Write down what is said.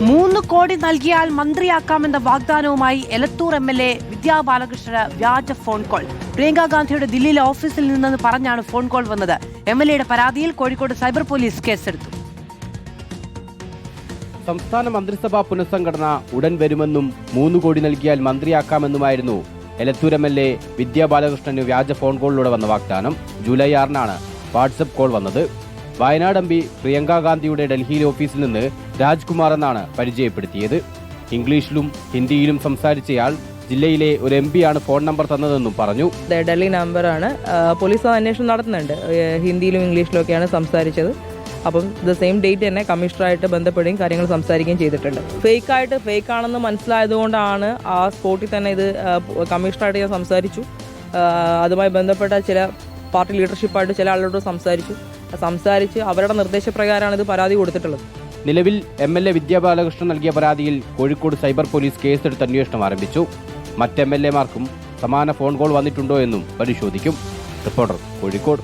3 കോടി നൽകിയാൽ മന്ത്രിയാക്കാമെന്ന വാഗ്ദാനവുമായി എലത്തൂർ MLA വിദ്യാ ബാലകൃഷ്ണന് വ്യാജ ഫോൺ കോൾ. പ്രിയങ്ക ഗാന്ധിയുടെ ദില്ലിയിലെ ഓഫീസിൽ നിന്നെന്ന് പറഞ്ഞാണ് ഫോൺ കോൾ വന്നത്. MLAയുടെ പരാതിയിൽ കോഴിക്കോട് സൈബർ പോലീസ് കേസെടുത്തു. സംസ്ഥാന മന്ത്രിസഭാ പുനഃസംഘടന ഉടൻ വരുമെന്നും 3 കോടി നൽകിയാൽ മന്ത്രിയാക്കാമെന്നുമായിരുന്നു എലത്തൂർ MLA വിദ്യാ ബാലകൃഷ്ണന് വ്യാജ ഫോൺ കോളിലൂടെ വന്ന വാഗ്ദാനം. ജൂലൈ 6-നാണ് വാട്സപ്പ് കോൾ വന്നത്. വയനാട് MP പ്രിയങ്ക ഗാന്ധിയുടെ ഡൽഹിയിലെ ഓഫീസിൽ നിന്ന് രാജ്കുമാർ എന്നാണ് പരിചയപ്പെടുത്തിയത്. ഇംഗ്ലീഷിലും ഹിന്ദിയിലും സംസാരിച്ചയാൾ ജില്ലയിലെ ഒരു MP ആണ് ഫോൺ നമ്പർ തന്നതെന്നും പറഞ്ഞു. ഡൽഹി നമ്പറാണ്. പോലീസ് അന്വേഷണം നടത്തുന്നുണ്ട്. ഹിന്ദിയിലും ഇംഗ്ലീഷിലും ഒക്കെയാണ് സംസാരിച്ചത്. അപ്പം ദ സെയിം ഡേറ്റ് തന്നെ കമ്മീഷണറായിട്ട് ബന്ധപ്പെടുകയും കാര്യങ്ങൾ സംസാരിക്കുകയും ചെയ്തിട്ടുണ്ട്. ഫേക്ക് ആണെന്ന് മനസ്സിലായതുകൊണ്ടാണ് ആ സ്പോട്ടിൽ തന്നെ ഇത് കമ്മീഷണറായിട്ട് ഞാൻ സംസാരിച്ചു. അതുമായി ബന്ധപ്പെട്ട ചില പാർട്ടി ലീഡർഷിപ്പായിട്ട് ചില ആളുകളോട് സംസാരിച്ച് അവരുടെ നിർദ്ദേശപ്രകാരമാണ് ഇത് പരാതി കൊടുത്തിട്ടുള്ളത്. നിലവിൽ MLA വിദ്യാ ബാലകൃഷ്ണൻ നൽകിയ പരാതിയിൽ കോഴിക്കോട് സൈബർ പോലീസ് കേസെടുത്ത് അന്വേഷണം ആരംഭിച്ചു. മറ്റ് MLA മാർക്കും സമാന ഫോൺ കോൾ വന്നിട്ടുണ്ടോ എന്നും പരിശോധിക്കും. റിപ്പോർട്ടർ, കോഴിക്കോട്.